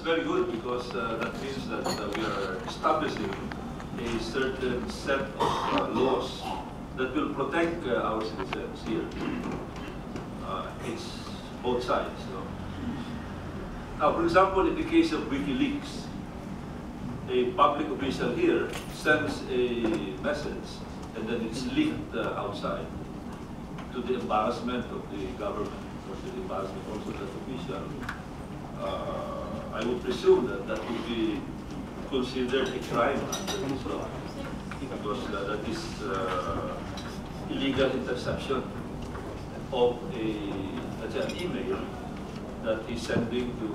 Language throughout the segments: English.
very good because that means that we are establishing a certain set of laws that will protect our citizens here. It's both sides. You know? Now, for example, in the case of WikiLeaks, a public official here sends a message and then it's leaked outside to the embarrassment of the government or to the embarrassment also of that official. I would presume that that would be considered a crime under this law because that is illegal interception of let's say, an email that he's sending to,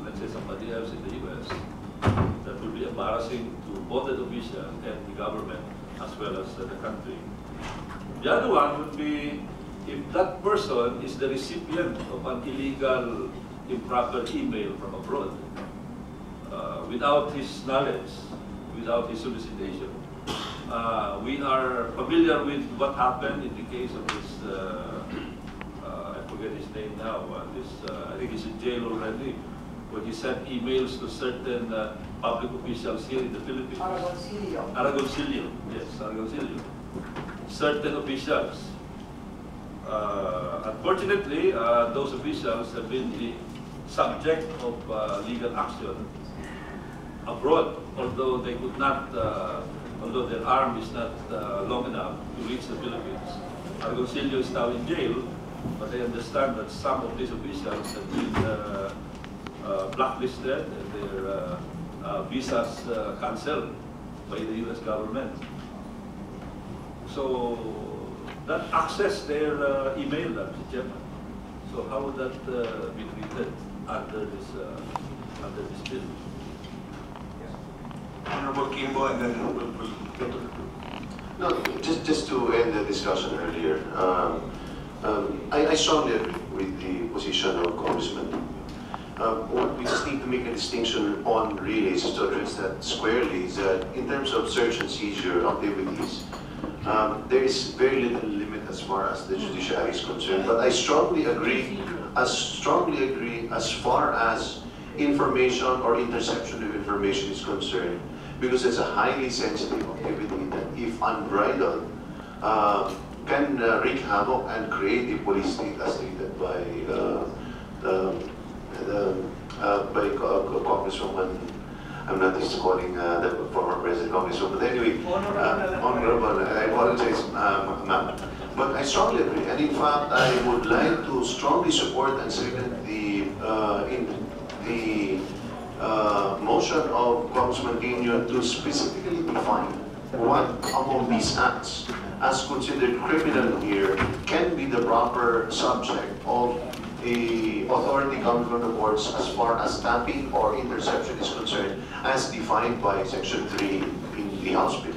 let's say, somebody else in the U.S. that will be embarrassing to both the official and the government as well as the country. The other one would be if that person is the recipient of an illegal, improper email from abroad without his knowledge, without his solicitation. We are familiar with what happened in the case of this, I forget his name now, I think he's in jail already, where he sent emails to certain public officials here in the Philippines. Aragoncillo, yes, Aragoncillo. Certain officials. Unfortunately, those officials have been the subject of legal action abroad, although they could not, although their arm is not long enough to reach the Philippines. Aragoncillo is now in jail, but I understand that some of these officials have been blacklisted and their visas cancelled by the U.S. government. So that access their email, Mr. Chairman. So how would that be treated under this bill? Honorable Kimbo, and then we'll get to the No, just to end the discussion earlier, I strongly agree with the position of Congressman. What we just need to make a distinction on really is to address that squarely is that in terms of search and seizure activities, there is very little limit as far as the judiciary is concerned. But I strongly agree as far as information or interception of information is concerned, because it's a highly sensitive activity that, if unbridled, can wreak havoc and create a police state as stated by Congresswoman. I'm not just calling the former President Congresswoman, but anyway, Honorable, I apologize, ma'am. But I strongly agree, and in fact, I would like to strongly support and second the motion of Congressman Dino to specifically define what among these acts, as considered criminal here, can be the proper subject of a authority coming from the courts as far as tapping or interception is concerned, as defined by Section 3 in the House Bill.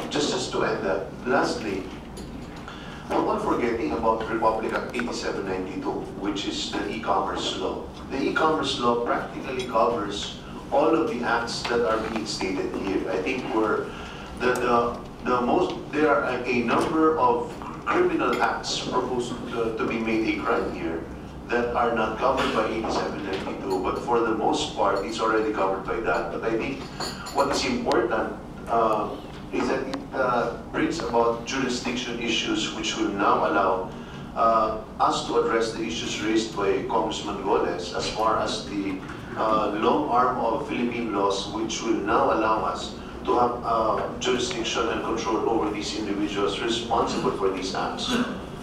Just to end that, lastly, I'm not forgetting about Republic Act 8792, which is the e-commerce law. The e-commerce law practically covers all of the acts that are being stated here. I think there are a number of criminal acts proposed to be made a crime here that are not covered by 8792, but for the most part, it's already covered by that. But I think what is important is that it brings about jurisdiction issues which will now allow us to address the issues raised by Congressman Golez as far as the long arm of Philippine laws, which will now allow us to have jurisdiction and control over these individuals responsible for these acts.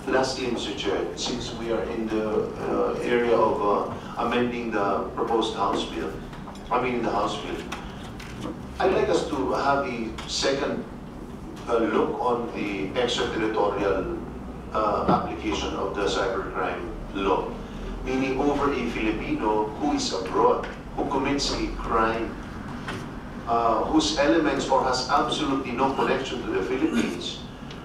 Lastly, Mr. Chair, since we are in the area of amending the proposed House Bill, the House Bill, I'd like us to have a second look on the extraterritorial application of the cybercrime law, meaning over a Filipino who is abroad, who commits a crime, whose elements or has absolutely no connection to the Philippines.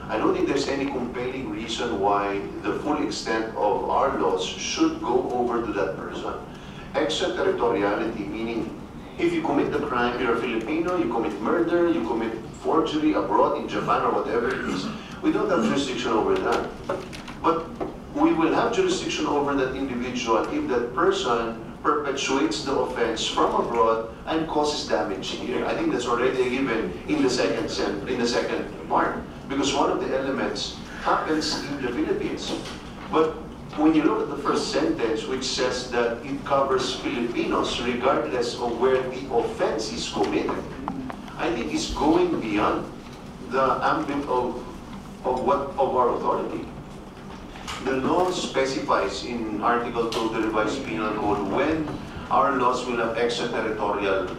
I don't think there's any compelling reason why the full extent of our laws should go over to that person. Extraterritoriality, meaning if you commit the crime, you're a Filipino, you commit murder, you commit forgery abroad in Japan or whatever it is, we don't have jurisdiction over that. But we will have jurisdiction over that individual if that person perpetuates the offense from abroad and causes damage here. I think that's already given in the second part, because one of the elements happens in the Philippines. But when you look at the first sentence, which says that it covers Filipinos regardless of where the offense is committed, I think it's going beyond the ambit of our authority. The law specifies in Article 2 of the Revised Penal Code when our laws will have extraterritorial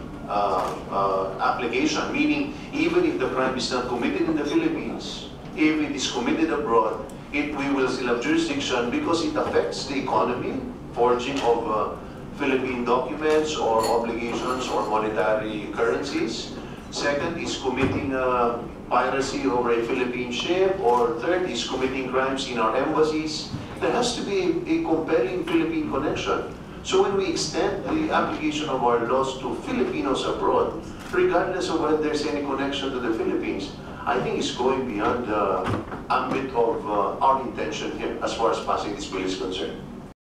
application, meaning even if the crime is not committed in the Philippines, if it is committed abroad, we will still have jurisdiction because it affects the economy, forging of Philippine documents or obligations or monetary currencies. Second is committing piracy over a Philippine ship, or third is committing crimes in our embassies. There has to be a compelling Philippine connection. So when we extend the application of our laws to Filipinos abroad, regardless of whether there's any connection to the Philippines, I think it's going beyond the ambit of our intention here as far as passing this bill is concerned.